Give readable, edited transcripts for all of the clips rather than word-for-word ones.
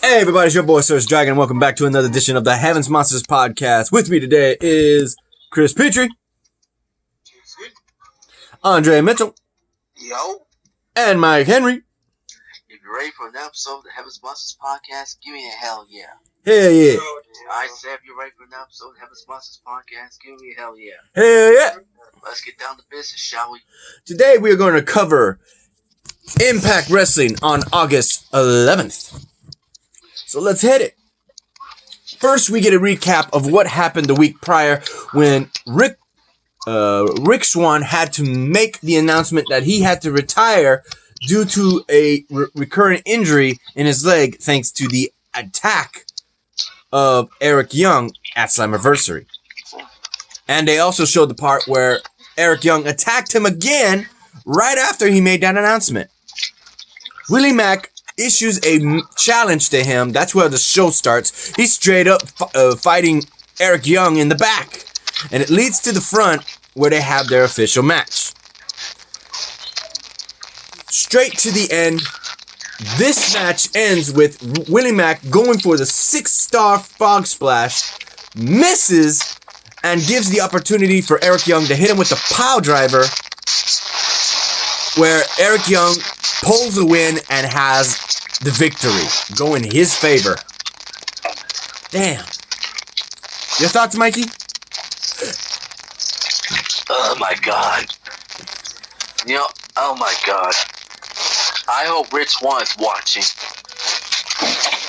Hey everybody, it's your boy Serg Dragon. Welcome back to another edition of the Heavens Monsters podcast. With me today is Chris Petrie, Andre Mitchell, Yo. and Mike Henry. If you're ready for an episode of the Heavens Monsters podcast, give me a hell yeah. Hell yeah. I said if you're ready for an episode of the Heavens Monsters podcast, give me a hell yeah. Hell yeah. Let's get down to business, shall we? Today we are going to cover Impact Wrestling on August 11th. So let's hit it. First, we get a recap of what happened the week prior when Rick Swann had to make the announcement that he had to retire due to a recurrent injury in his leg thanks to the attack of Eric Young at Slammiversary. And they also showed the part where Eric Young attacked him again right after he made that announcement. Willie Mack issues a challenge to him. That's where the show starts. He's straight up fighting Eric Young in the back. And it leads to the front where they have their official match. Straight to the end. This match ends with Willie Mack going for the 6-star frog splash, misses, and gives the opportunity for Eric Young to hit him with the pile driver, where Eric Young pulls the win and has the victory go in his favor. Damn. Your thoughts, Mikey? Oh my god. Oh my god. I hope Rich Swann is watching.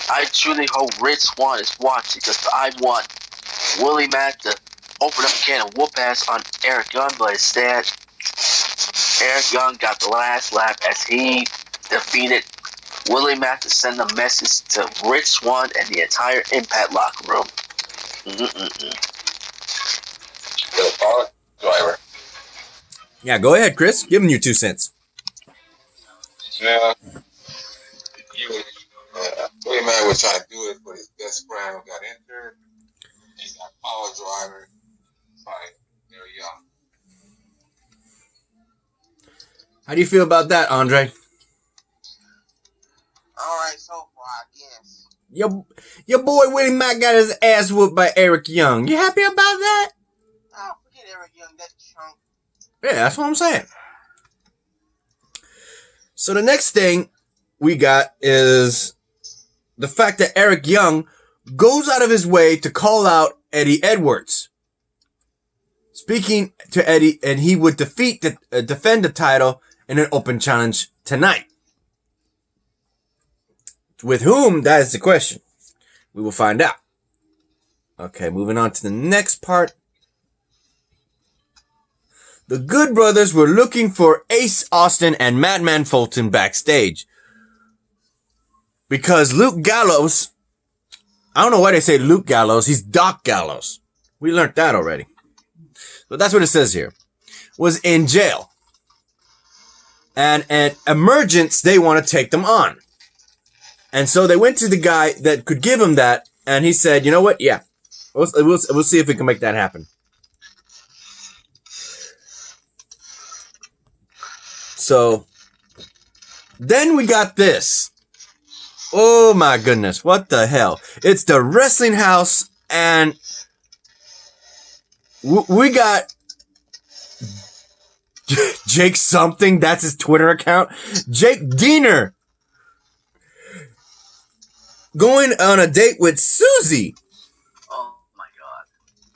I truly hope Rich Swann is watching because I want Willie Mack to open up a can of whoop ass on Eric Young, but instead, Eric Young got the last laugh as he defeated Willie Mack to send a message to Rich Swann and the entire Impact locker room. The power driver. Yeah, go ahead, Chris. Give him your 2 cents. Yeah. Willie Mack was trying to do it for his best friend who got injured. He's got power driver. Fight. They're young. How do you feel about that, Andre? Alright, so far, I guess. Your boy Willie Mack got his ass whooped by Eric Young. You happy about that? Oh, forget Eric Young, that chunk. Yeah, that's what I'm saying. So the next thing we got is the fact that Eric Young goes out of his way to call out Eddie Edwards. Speaking to Eddie, and he would defend the title in an open challenge tonight. With whom? That is the question. We will find out. Okay, moving on to the next part. The Good Brothers were looking for Ace Austin and Madman Fulton backstage. Because Luke Gallows, I don't know why they say Luke Gallows, he's Doc Gallows. We learned that already. But that's what it says here. Was in jail. And at Emergence, they want to take them on. And so they went to the guy that could give him that, and he said, you know what? Yeah. We'll see if we can make that happen. So, then we got this. Oh my goodness, what the hell? It's the Wrestling House, and we got Jake something, that's his Twitter account. Jake Diener going on a date with Susie. Oh my god.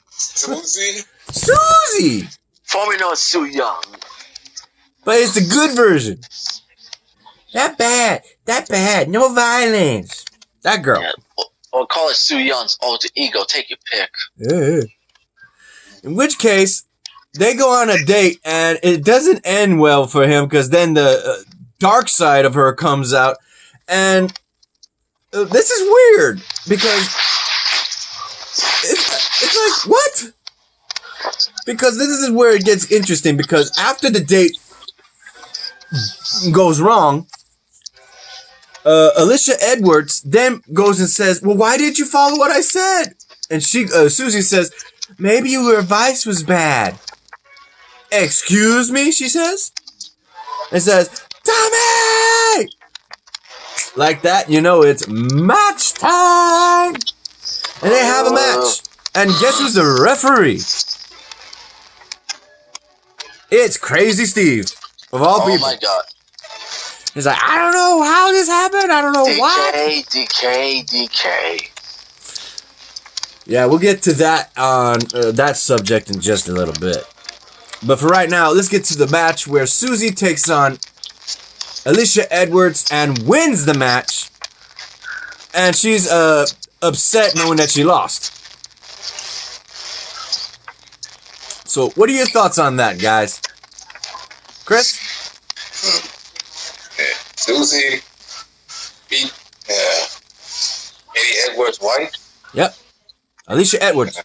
Susie? Susie! Formerly known as Sue Young. But it's the good version. That bad. No violence. That girl. Yeah, or call it Sue Young's alter ego. Take your pick. Yeah. In which case, they go on a date, and it doesn't end well for him, because then the dark side of her comes out, and this is weird, because it's like, what? Because this is where it gets interesting, because after the date goes wrong, Alicia Edwards then goes and says, well, why did you follow what I said? And Susie says, maybe your advice was bad. Excuse me, she says. And says, Tommy! like that, you know it's match time! And they have a match. And guess who's the referee? It's Crazy Steve, of all people. Oh my god. He's like, I don't know how this happened. I don't know why. DK. Yeah, we'll get to that on that subject in just a little bit. But for right now, let's get to the match where Susie takes on Alicia Edwards and wins the match. And she's upset knowing that she lost. So, what are your thoughts on that, guys? Chris? Susie beat Eddie Edwards' wife. Yep. Alicia Edwards.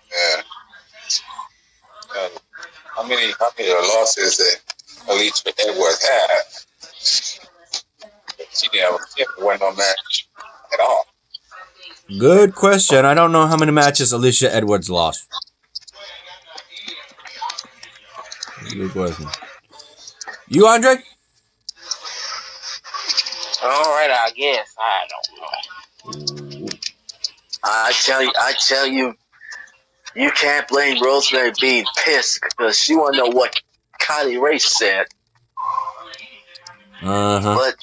Yeah. How many losses that Alicia Edwards had? She never won no match at all. Good question. I don't know how many matches Alicia Edwards lost. Good question. You, Andre? Alright, I guess. I don't know. I tell you, you can't blame Rosemary being pissed because she want to know what Kylie Ray said. But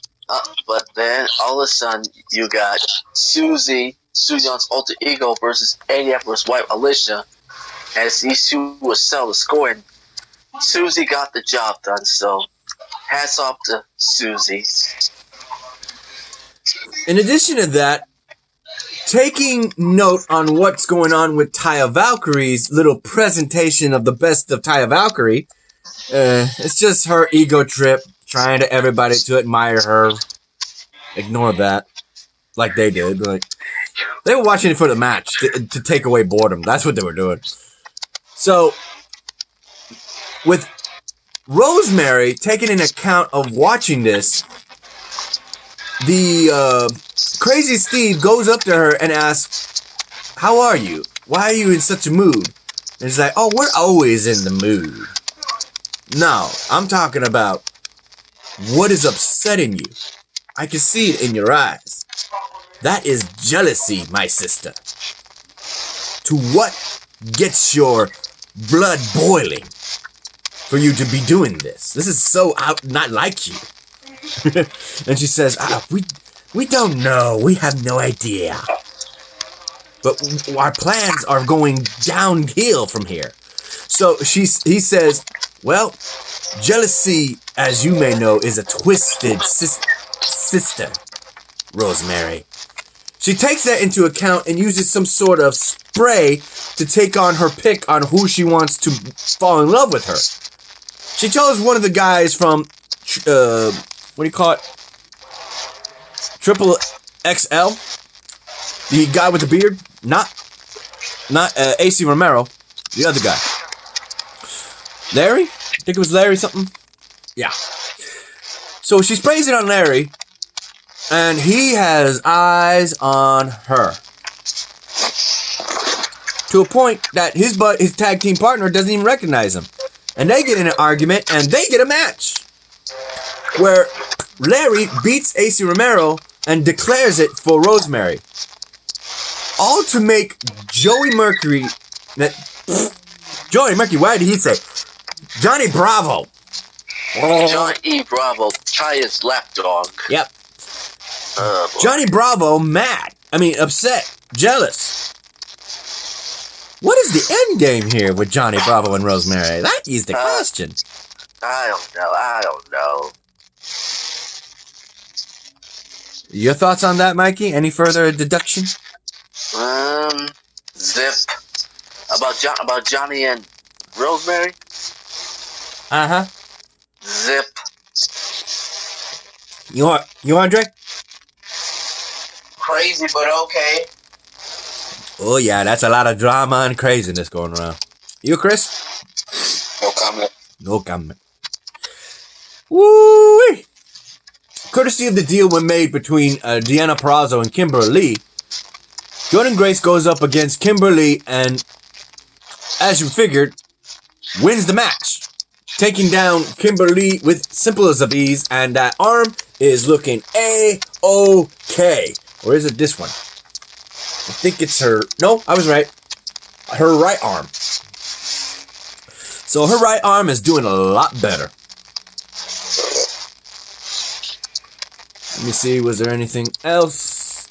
then all of a sudden you got Susie Young's alter ego versus Eddie Edwards' wife Alicia, as these two will settle the score. And Susie got the job done, so hats off to Susie. In addition to that, taking note on what's going on with Taya Valkyrie's little presentation of the best of Taya Valkyrie, it's just her ego trip, trying to everybody to admire her. Ignore that, like they did. Like they were watching it for the match to take away boredom. That's what they were doing. So, with Rosemary taking into account of watching this, the Crazy Steve goes up to her and asks, "How are you? Why are you in such a mood?" And she's like, "Oh, we're always in the mood." No, I'm talking about what is upsetting you. I can see it in your eyes. That is jealousy, my sister. To what gets your blood boiling for you to be doing this? This is so not like you. And she says, we don't know. We have no idea. But our plans are going downhill from here. So he says, well, jealousy, as you may know, is a twisted sister, Rosemary. She takes that into account and uses some sort of spray to take on her pick on who she wants to fall in love with her. She tells one of the guys from, what do you call it? Triple XL? The guy with the beard? Not AC Romero. The other guy. Larry? I think it was Larry something. Yeah. So she sprays it on Larry, and he has eyes on her. To a point that his tag team partner doesn't even recognize him. And they get in an argument, and they get a match. Where Larry beats AC Romero and declares it for Rosemary. All to make Joey Mercury, why did he say? Johnny Bravo. Johnny Bravo, Taya's lapdog. Yep. Johnny Bravo mad. Upset. Jealous. What is the end game here with Johnny Bravo and Rosemary? That is the question. I don't know. Your thoughts on that, Mikey? Any further deduction? Zip. About Johnny and Rosemary? Uh-huh. Zip. You Andre? Crazy, but okay. Oh, yeah, that's a lot of drama and craziness going around. You, Chris? No comment. No comment. Woo-wee! Courtesy of the deal when made between Deanna Purrazzo and Kimberly, Jordan Grace goes up against Kimberly and, as you figured, wins the match, taking down Kimberly with simple as of ease, and that arm is looking okay. Or is it this one? I think it's her. No, I was right. Her right arm. So her right arm is doing a lot better. Let me see, was there anything else?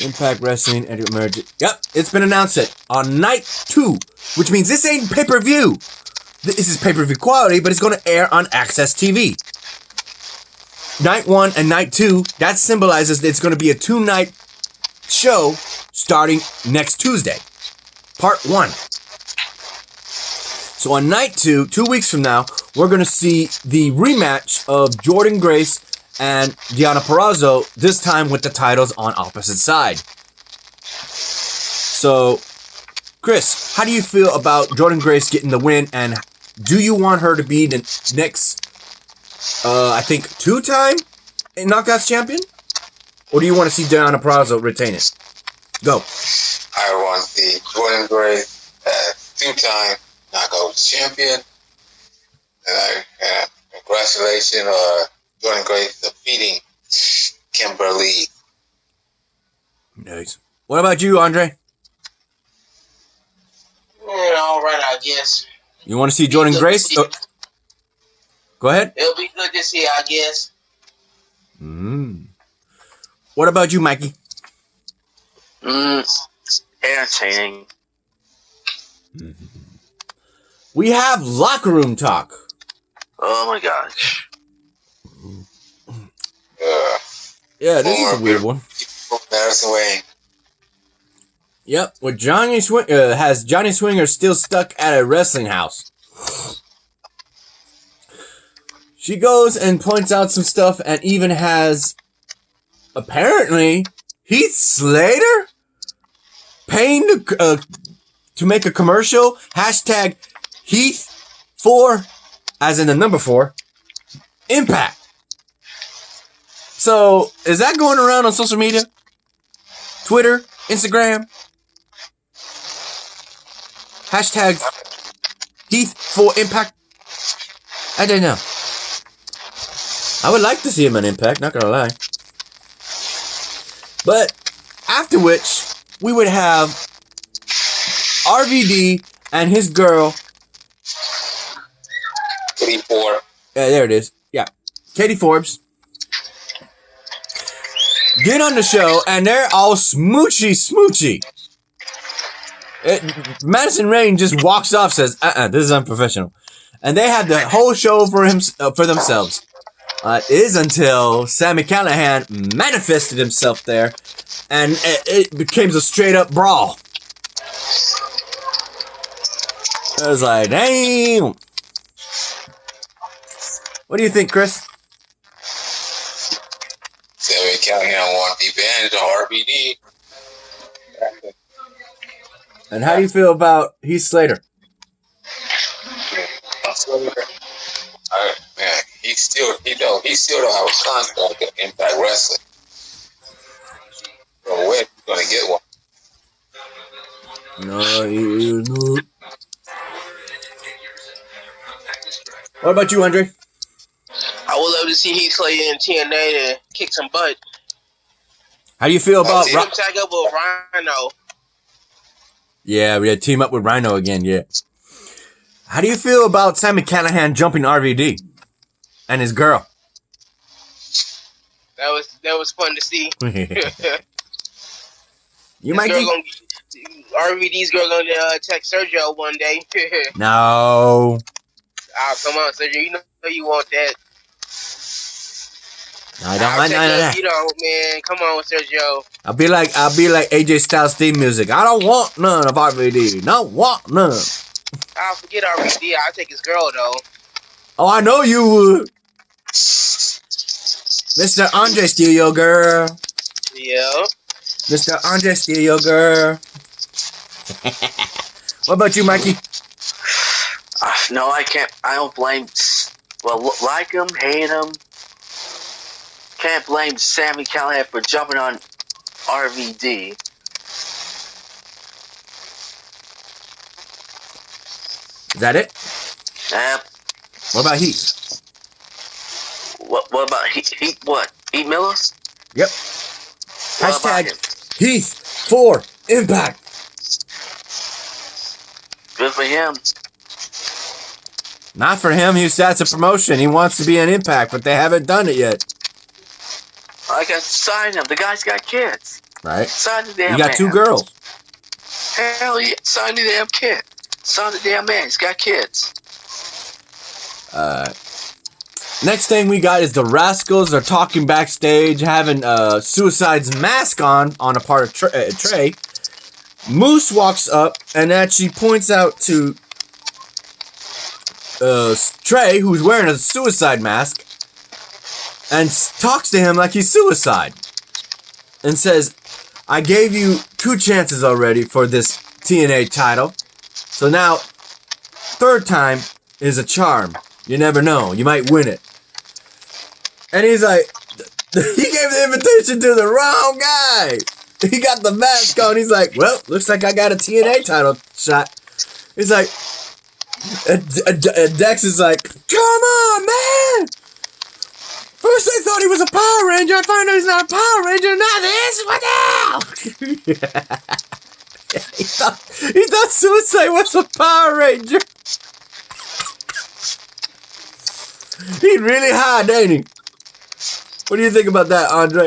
Impact Wrestling and Emergent. Yep, it's been announced that on night 2, which means this ain't pay-per-view. This is pay-per-view quality, but it's going to air on Access TV. Night 1 and night 2, that symbolizes that it's going to be a 2-night show starting next Tuesday. Part 1. So on night 2, 2 weeks from now, we're going to see the rematch of Jordynne Grace and Deonna Purrazzo, this time with the titles on opposite side. So, Chris, how do you feel about Jordynne Grace getting the win, and do you want her to be the next, I think, 2-time Knockouts champion? Or do you want to see Deonna Purrazzo retain it? Go. I want the Jordynne Grace as 2-time Knockouts champion. And congratulations, Jordynne Grace defeating Kimberly. Nice. What about you, Andre? All right, I guess. You want to see Jordynne Grace? Oh. Go ahead. It'll be good to see, I guess. What about you, Mikey? Entertaining. We have locker room talk. Oh my gosh. Yeah, this is a weird one. Madison Wayne. Yep, with Johnny has Johnny Swinger still stuck at a wrestling house. She goes and points out some stuff and even has, apparently, Heath Slater paying to make a commercial. Hashtag Heath4, as in the number 4, Impact. So, is that going around on social media? Twitter, Instagram? Hashtag Heath4 Impact? I don't know. I would like to see him on Impact, not gonna lie. But, after which, we would have RVD and his girl. Katie Forbes. Yeah, there it is. Yeah. Katie Forbes. Get on the show, and they're all smoochy. Madison Rayne just walks off, says, this is unprofessional. And they had the whole show for themselves. It is until Sami Callihan manifested himself there, and it became a straight-up brawl. I was like, damn. What do you think, Chris? Sami Callihan won the advantage on RVD. And how do you feel about Heath Slater? Man, he still don't have a contract at Impact Wrestling. So when he's gonna get one? No. What about you, Andre? I would love to see Heath Slater in TNA to kick some butt. How do you feel about see him tag up with Rhino? Yeah, we had to team up with Rhino again, yeah. How do you feel about Sami Callihan jumping RVD and his girl? That was fun to see. You might think RVD's girl gonna attack Sergio one day. No. Oh, come on, Sergio. You know you want that. I don't want none of that. You know, man. Come on, Sergio. I'll be like AJ Styles theme music. I don't want none of RVD. Don't want none. I'll forget RVD. I'll take his girl though. Oh, I know you would. Mr. Andre steal your girl. Yeah. Mr. Andre steal your girl. What about you, Mikey? No, I can't. I don't blame. Well, like him, hate him. Can't blame Sami Callihan for jumping on RVD. that it? Yep. What about Heath? What about Heath? What? Heath Miller? Yep. What about him? Hashtag Heath for Impact. Good for him. Not for him. That's a promotion. He wants to be an Impact, but they haven't done it yet. I got to sign him. The guy's got kids. Right? Sign the damn You got man. 2 girls. Hell yeah. Sign the damn kid. Sign the damn man. He's got kids. Next thing we got is the Rascals are talking backstage, having Suicide's mask on a part of Trey. Moose walks up and actually points out to Trey, who's wearing a Suicide mask, and talks to him like he's Suicide. And says, I gave you 2 chances already for this TNA title. So now, 3rd time is a charm. You never know. You might win it. And he's like, he gave the invitation to the wrong guy. He got the mask on. He's like, well, looks like I got a TNA title shot. He's like, Dex is like, come on, man. First I thought he was a Power Ranger. I find out he's not a Power Ranger. Now this, what the hell? he thought Suicide was a Power Ranger. He really hot, ain't he? What do you think about that, Andre?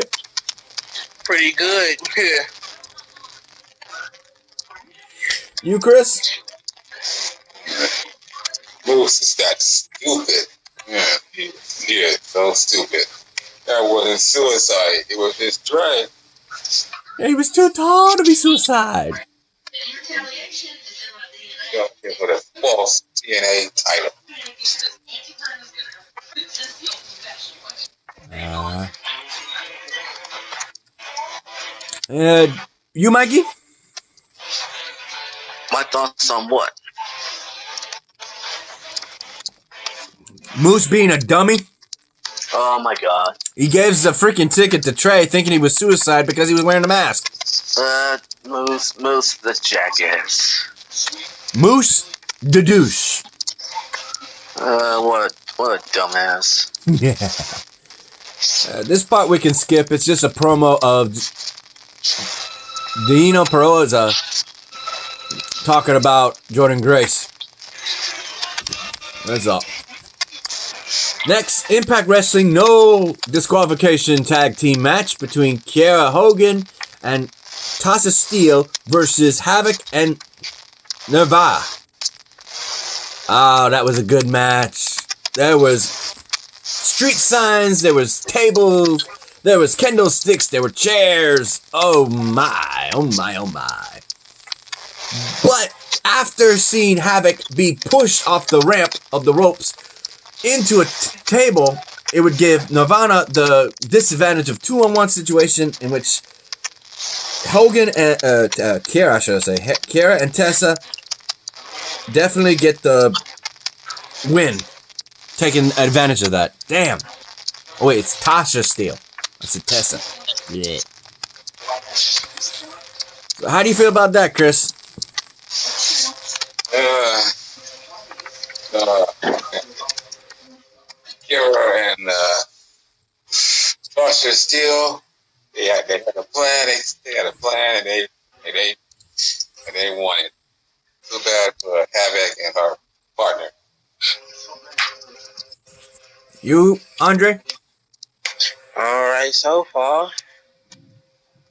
Pretty good. Yeah. You, Chris? Moose is that stupid. Yeah, so stupid. That wasn't Suicide. It was his Trey. Yeah, he was too tall to be Suicide. Got him with a false TNA title. You, Mikey? My thoughts on what? Moose being a dummy. Oh my god. He gave us a freaking ticket to Trey thinking he was Suicide because he was wearing a mask. Moose the jackass. Moose the douche. What a dumbass. Yeah. This part we can skip. It's just a promo of Dino Peroza talking about Jordan Grace. That's all. Next, Impact Wrestling, no disqualification tag team match between Kiera Hogan and Tasha Steele versus Havoc and Nirvana. Oh, that was a good match. There was street signs, there was tables, there was kendo sticks, there were chairs. Oh my, oh my, oh my. But after seeing Havoc be pushed off the ramp of the ropes into a table, it would give Nirvana the disadvantage of 2-on-1 situation in which Hogan and Kiera, should I say, Kiera and Tessa definitely get the win, taking advantage of that. Damn. Oh wait, it's Tasha Steele. I said Tessa. Yeah. So how do you feel about that, Chris? Kira and Tasha Steele, they had a plan. They had a plan, and they won it. Too bad for Havoc and her partner. You, Andre? Alright, so far.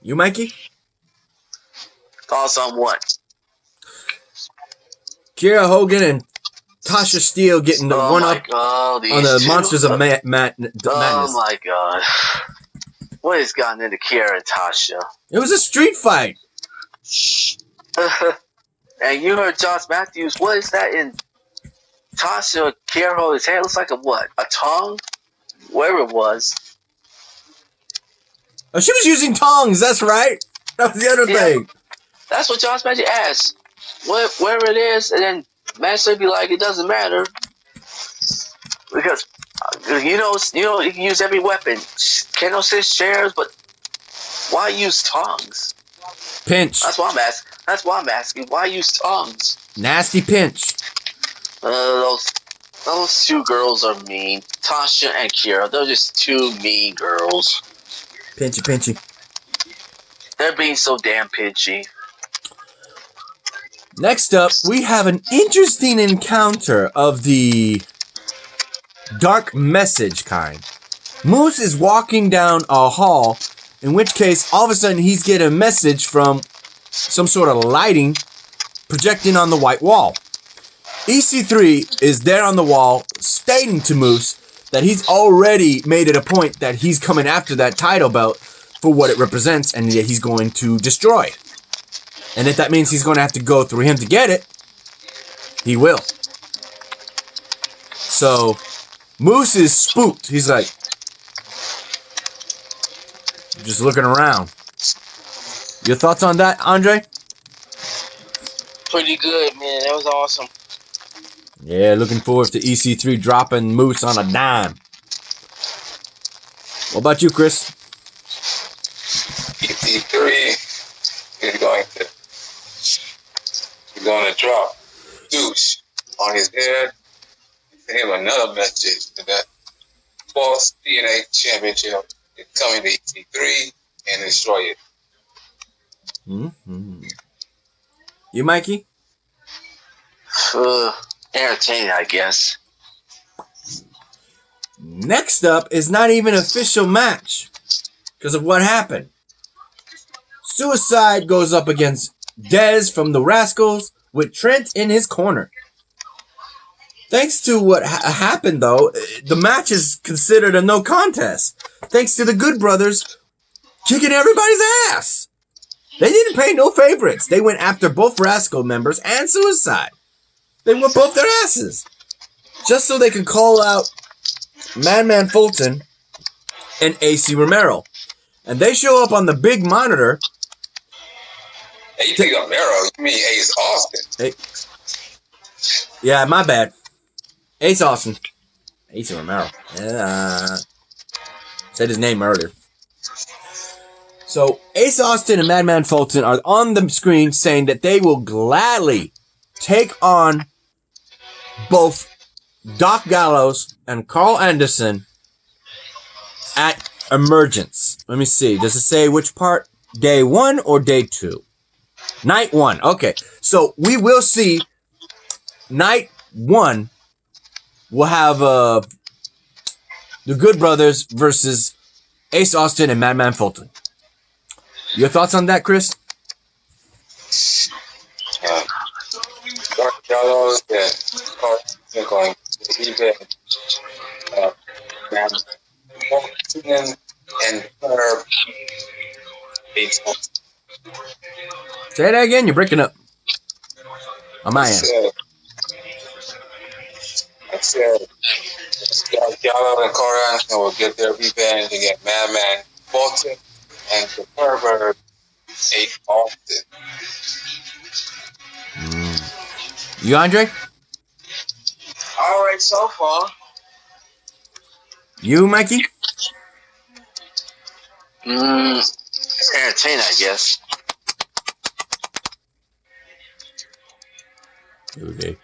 You, Mikey? Thoughts on what? Kiera Hogan and Tasha Steele getting the one up God, on the Monsters of Madness. Oh my god. What has gotten into Kiera and Tasha? It was a street fight. And you heard Josh Matthews. What is that in Tasha Kiera Hogan's hand? It looks like a what? A tongue? Wherever it was. Oh, she was using tongs, that's right. That was the other thing. That's what Josh Matthews asked. Wherever it is, and then Master be like, it doesn't matter. Because you know you can use every weapon. Kendo six chairs, but why use tongs? Pinch. That's why I'm asking. Why use tongs? Nasty pinch. Those two girls are mean. Tasha and Kira, they're just two mean girls. Pinchy. They're being so damn pitchy. Next up, we have an interesting encounter of the dark message kind. Moose is walking down a hall, in which case, all of a sudden, he's getting a message from some sort of lighting projecting on the white wall. EC3 is there on the wall, stating to Moose that he's already made it a point that he's coming after that title belt for what it represents, and that he's going to destroy it. And if that means he's going to have to go through him to get it, he will. So, Moose is spooked. He's like, just looking around. Your thoughts on that, Andre? Pretty good, man. That was awesome. Yeah, looking forward to EC3 dropping Moose on a dime. What about you, Chris? EC3 is going to drop douche on his head. Send him another message to that false TNA championship is coming to EC3 and destroy it. Mm-hmm. You, Mikey? Entertaining, I guess. Next up is not even an official match because of what happened. Suicide goes up against Dez from the Rascals with Trent in his corner. Thanks to what happened, though, the match is considered a no contest. Thanks to the Good Brothers kicking everybody's ass. They didn't pay no favorites. They went after both Rascal members and Suicide. They whooped both their asses. Just so they could call out Madman Fulton and AC Romero. And they show up on the big monitor. Hey, you think Romero? You mean Ace Austin? Hey. Yeah, my bad. Ace Austin. Ace Romero. Said his name earlier. So, Ace Austin and Madman Fulton are on the screen saying that they will gladly take on both Doc Gallows and Carl Anderson at Emergence. Let me see. Does it say which part? Day 1 or day 2? Night 1. Okay. So, we will see night 1 will have the Good Brothers versus Ace Austin and Madman Fulton. Your thoughts on that, Chris? Dark Gallows and Carl going to event. Fulton and her. Say that again. You're breaking up. On my end. I said Gallo and Carl Anderson will get their revenge against Madman Fulton and the pervert Ace Austin. You, Andre? All right, so far. You, Mikey? It's entertaining, I guess. Okay.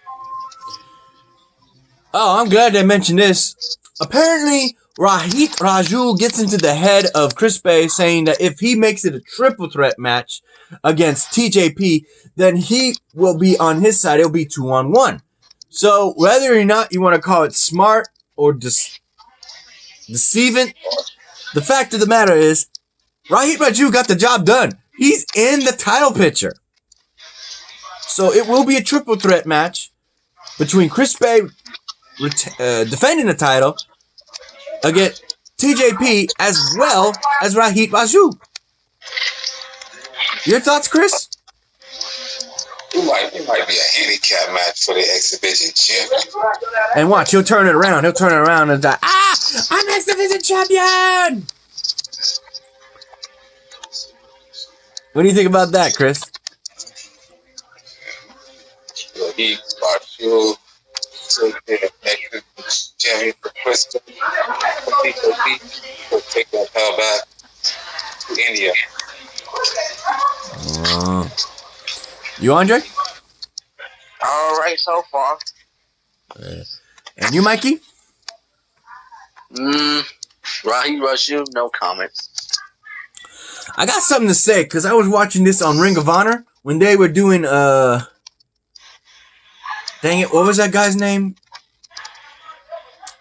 Oh, I'm glad they mentioned this. Apparently, Rahit Raju gets into the head of Chris Bay saying that if he makes it a triple threat match against TJP, then he will be on his side. It'll be 2-on-1. So whether or not you want to call it smart or deceiving, the fact of the matter is, Rahit Raju got the job done. He's in the title picture. So it will be a triple threat match between Chris Bay defending the title against TJP as well as Rahit Raju. Your thoughts, Chris? It might be a handicap match for the exhibition champion. And watch, he'll turn it around. He'll turn it around and die. I'm exhibition champion! What do you think about that, Chris? He Raju took the exhibition champion for Chris Bay. Will take that power back to India. You, Andre? All right, so far. And you, Mikey? Rahi Rashu, no comments. I got something to say because I was watching this on Ring of Honor when they were doing dang it, what was that guy's name?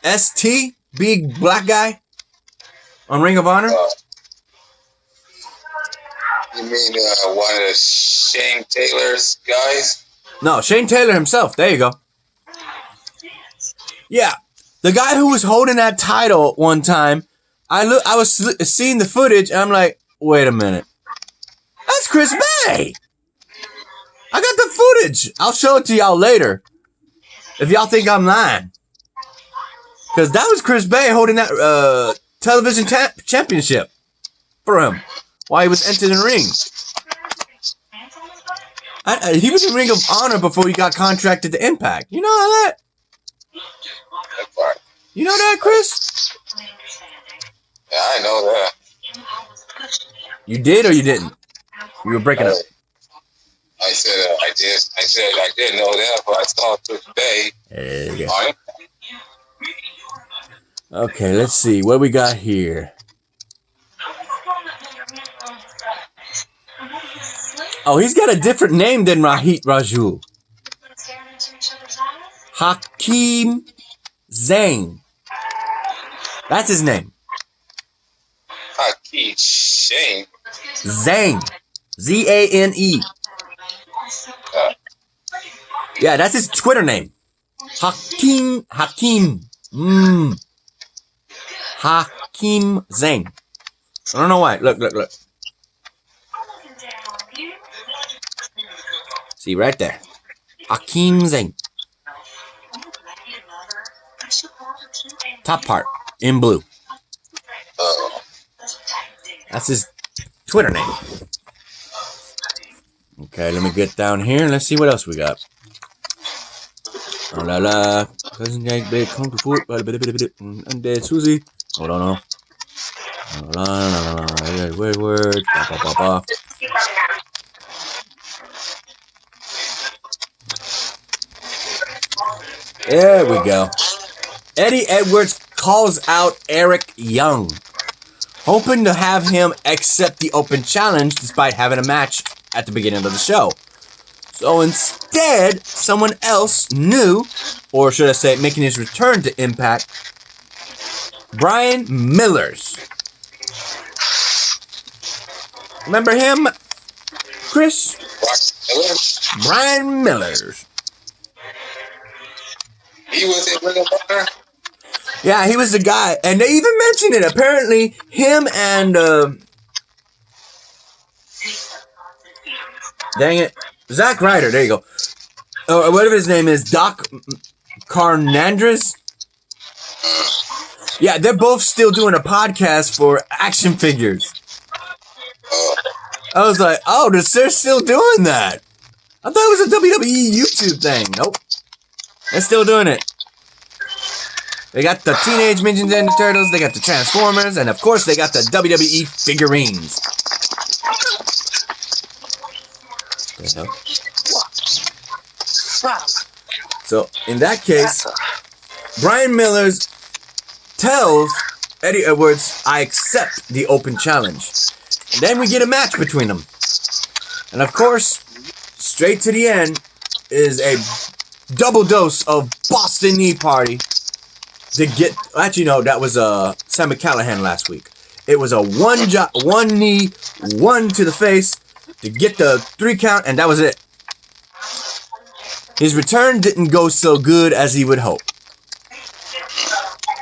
ST, big black guy on Ring of Honor. You mean one of the Shane Taylor's guys? No, Shane Taylor himself. There you go. Yeah, the guy who was holding that title one time. I was seeing the footage and I'm like, wait a minute, that's Chris Bay. I got the footage. I'll show it to y'all later if y'all think I'm lying. Because that was Chris Bay holding that television championship for him while he was entering the ring. He was in Ring of Honor before he got contracted to Impact. You know that? You know that, Chris? Yeah, I know that. You did or you didn't? You were breaking up. I said I did. I said I did know that, but I saw Chris Bay. There you go. Okay, let's see what we got here. Oh, he's got a different name than Rahit Raju. Hakeem Zane. That's his name. Hakeem Shane. Zane. Z-A-N-E. Yeah, that's his Twitter name. Hakeem. Hakeem Zane. I don't know why. Look. See, right there. Hakeem Zane. Top part, in blue. That's his Twitter name. Okay, let me get down here and let's see what else we got. Oh la la. Cousin Jake, big come to foot. Undead Susie. Hold on. Hold on. Word. Ba. There we go. Eddie Edwards calls out Eric Young, hoping to have him accept the open challenge despite having a match at the beginning of the show. So instead, someone else new, or should I say making his return to Impact, Brian Millers. Remember him, Chris? Brian Millers. He was in Ring of Honor? Yeah, he was the guy. And they even mentioned it. Apparently, him and... dang it. Zack Ryder. There you go. Or whatever his name is. Doc Carnandres. Yeah, they're both still doing a podcast for action figures. I was like, oh, they're still doing that. I thought it was a WWE YouTube thing. Nope. They're still doing it. They got the Teenage Mutant Ninja Turtles, they got the Transformers, and of course they got the WWE figurines. The hell? So, in that case, Brian Millers tells Eddie Edwards, I accept the open challenge. And then we get a match between them. And of course, straight to the end is a double dose of Boston Knee Party to get... Actually, no, that was Sam Callahan last week. It was a one knee, one to the face to get the 3 count, and that was it. His return didn't go so good as he would hope.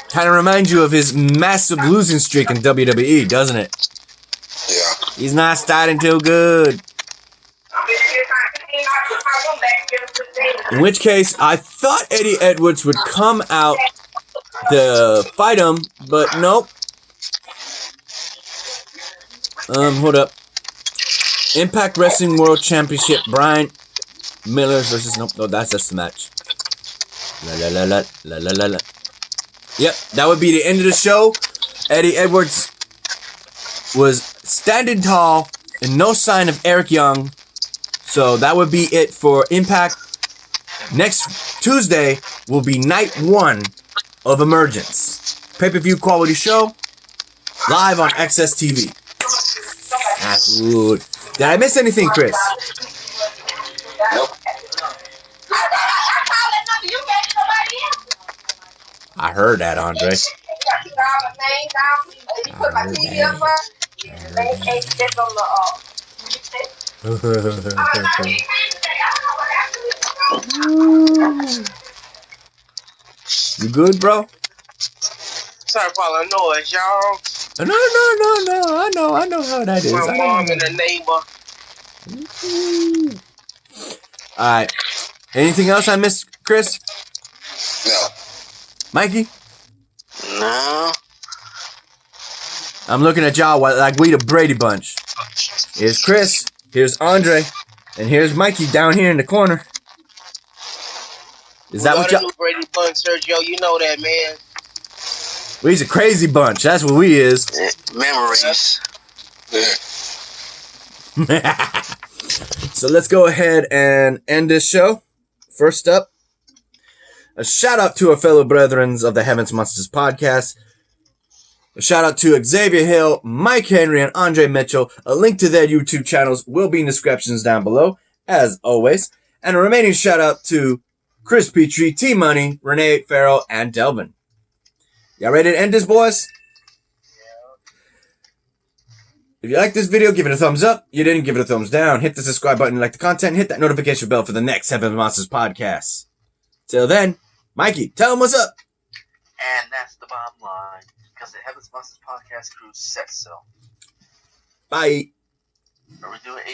Kind of reminds you of his massive losing streak in WWE, doesn't it? Yeah. He's not starting too good. In which case, I thought Eddie Edwards would come out to fight him, but nope. Hold up. Impact Wrestling World Championship, Brian Millers versus... Nope, no, that's just the match. La. Yep, that would be the end of the show. Eddie Edwards was standing tall and no sign of Eric Young. So that would be it for Impact. Next Tuesday will be night 1 of Emergence. Pay-per-view quality show, live on XS TV. That's good. Did I miss anything, Chris? Nope. I heard that, Andre. You good, bro? Sorry for all the noise, y'all. No. I know how that is. My mom and the neighbor. Alright. Anything else I missed, Chris? No. Mikey? No. I'm looking at y'all like we the Brady Bunch. Here's Chris, here's Andre, and here's Mikey down here in the corner. Is that what y'all... Brady Bunch, Sergio, you know that, man. We's a crazy bunch. That's what we is. Memories. Yeah. So let's go ahead and end this show. First up, a shout out to our fellow brethren of the Heavens Monsters podcast. A shout out to Xavier Hill, Mike Henry, and Andre Mitchell. A link to their YouTube channels will be in the descriptions down below, as always. And a remaining shout out to Chris Petrie, T-Money, Renee Farrell, and Delvin. Y'all ready to end this, boys? If you like this video, give it a thumbs up. You didn't, give it a thumbs down. Hit the subscribe button, like the content, hit that notification bell for the next Heaven Monsters podcast. Till then, Mikey, tell them what's up. And that's the bottom line. Because the Heavens Monsters podcast crew said so. Bye. Are we doing